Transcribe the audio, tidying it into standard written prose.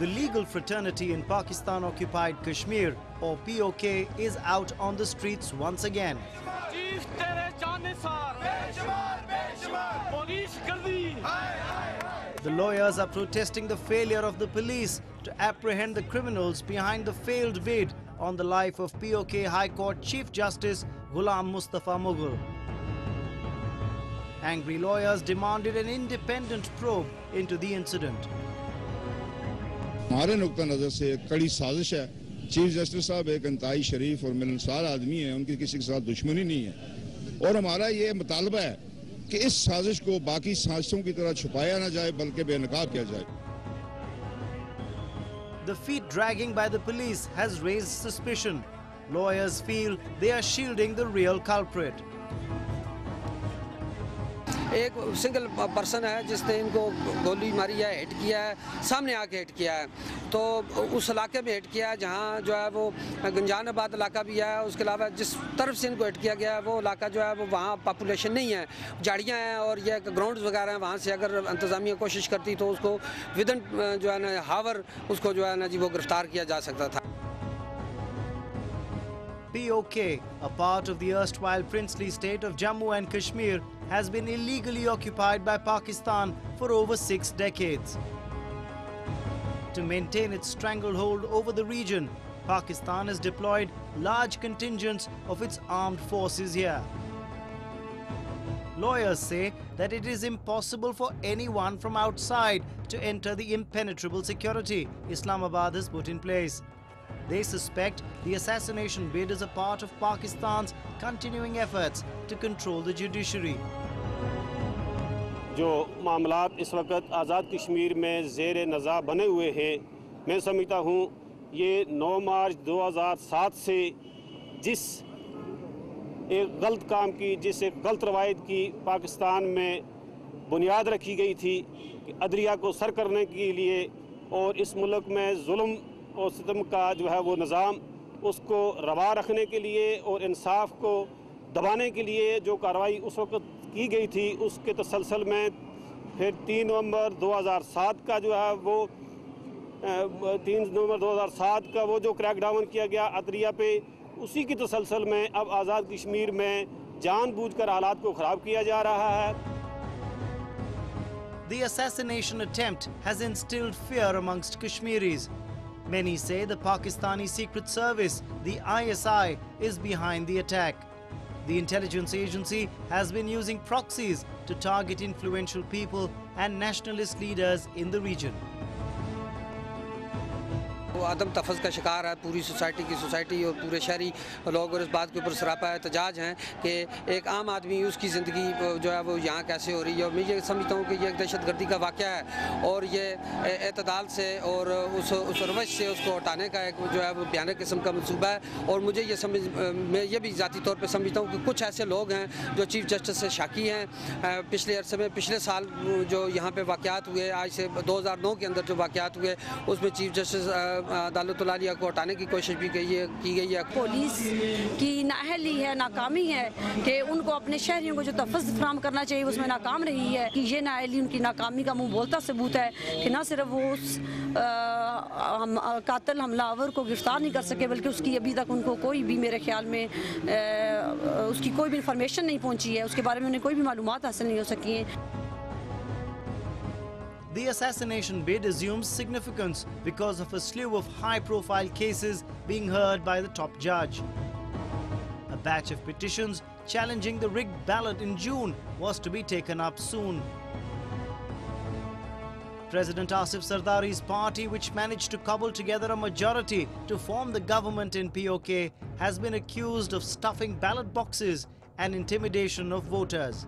The legal fraternity in Pakistan-occupied Kashmir, or POK, is out on the streets once again. The lawyers are protesting the failure of the police to apprehend the criminals behind the failed bid on the life of POK High Court Chief Justice Ghulam Mustafa Mughal. Angry lawyers demanded an independent probe into the incident. हमारे नुक्ता नज़र से कड़ी साजिश है। Chief justice साहब एक इंतहाई शरीफ और मिलनसार आदमी है, उनकी किसी के साथ दुश्मनी नहीं है और हमारा ये मुतालबा है कि इस साजिश को बाकी साजिशों की तरह छुपाया ना जाए बल्कि बेनकाब किया जाए। The feet dragging by the police has raised suspicion. Lawyers feel they are shielding the real culprit. एक सिंगल पर्सन है जिसने इनको गोली मारी है, हिट किया है, सामने आके हिट किया है, तो उस इलाके में हिट किया है जहाँ जो है वो गंजानाबाद इलाका भी है। उसके अलावा जिस तरफ से इनको हिट किया गया है वो इलाका जो है वो वहाँ पॉपुलेशन नहीं है, झाड़ियाँ हैं और ये ग्राउंड्स वगैरह हैं। वहाँ से अगर इंतज़ामिया कोशिश करती तो उसको विदिन जो है ना हावर उसको जो है ना जी वो गिरफ्तार किया जा सकता था। POK, a part of the erstwhile princely state of Jammu and Kashmir, has been illegally occupied by Pakistan for over 6 decades. To maintain its stranglehold over the region, Pakistan has deployed large contingents of its armed forces here. Lawyers say that it is impossible for anyone from outside to enter the impenetrable security Islamabad has put in place. They suspect the assassination bid is a part of Pakistan's continuing efforts to control the judiciary. जो मामलात इस वक्त आज़ाद कश्मीर में ज़ेर नज़ा बने हुए हैं, मैं समझता हूँ ये 9 मार्च 2007 से जिस एक गलत काम की, जिस एक गलत रवायत की पाकिस्तान में बुनियाद रखी गई थी कि अदलिया को सर करने के लिए और इस मुल्क में जुल्म और सितम का जो है वो निज़ाम उसको रवा रखने के लिए और इंसाफ को दबाने के लिए जो कार्रवाई उस वक्त की गई थी, उसके तसलसल में फिर 3 नवंबर 2007 का जो है वो 3 नवंबर 2007 का वो जो क्रैकडाउन किया गया अदलिया पे, उसी की तसलसल में अब आज़ाद कश्मीर में जानबूझकर हालात को ख़राब किया जा रहा है। The assassination attempt has instilled fear amongst Kashmiris. Many say the Pakistani Secret Service, the ISI, is behind the attack. The intelligence agency has been using proxies to target influential people and nationalist leaders in the region. वो आदम तफज़ का शिकार है पूरी society और पूरे शहरी लोग, और इस बात के ऊपर सरापा एहतजाज हैं कि एक आम आदमी उसकी ज़िंदगी जो है वो यहाँ कैसे हो रही है। और मैं ये समझता हूँ कि ये एक दहशतगर्दी का वाक़या है और ये एतदाल से और उस रवश से उसको हटाने का एक जो है वो भयानक किस्म का मनसूबा है। और मुझे ये मैं ये भी ज़ाती तौर पर समझता हूँ कि कुछ ऐसे लोग हैं जो चीफ जस्टिस से शाकी हैं। पिछले अरसे में पिछले साल जो यहाँ पर वाक़यात हुए, आज से 2009 के अंदर जो वाक़यात हुए, उसमें चीफ जस्टिस अदालत आलिया को हटाने की कोशिश भी की गई है। पुलिस की नाअहली है, नाकामी है कि उनको अपने शहरियों को जो तहफ़्फ़ुज़ फराहम करना चाहिए उसमें नाकाम रही है। कि ये नाअहली उनकी नाकामी का मुँह बोलता सबूत है कि न सिर्फ वो उस कातिल हमलावर को गिरफ्तार नहीं कर सके, बल्कि उसकी अभी तक उनको कोई भी, मेरे ख्याल में उसकी कोई भी इंफॉर्मेशन नहीं पहुँची है, उसके बारे में उन्हें कोई भी मालूमात हासिल नहीं हो सकी हैं। The assassination bid assumes significance because of a slew of high-profile cases being heard by the top judge. A batch of petitions challenging the rigged ballot in June was to be taken up soon. President Asif Zardari's party, which managed to cobble together a majority to form the government in POK, has been accused of stuffing ballot boxes and intimidation of voters.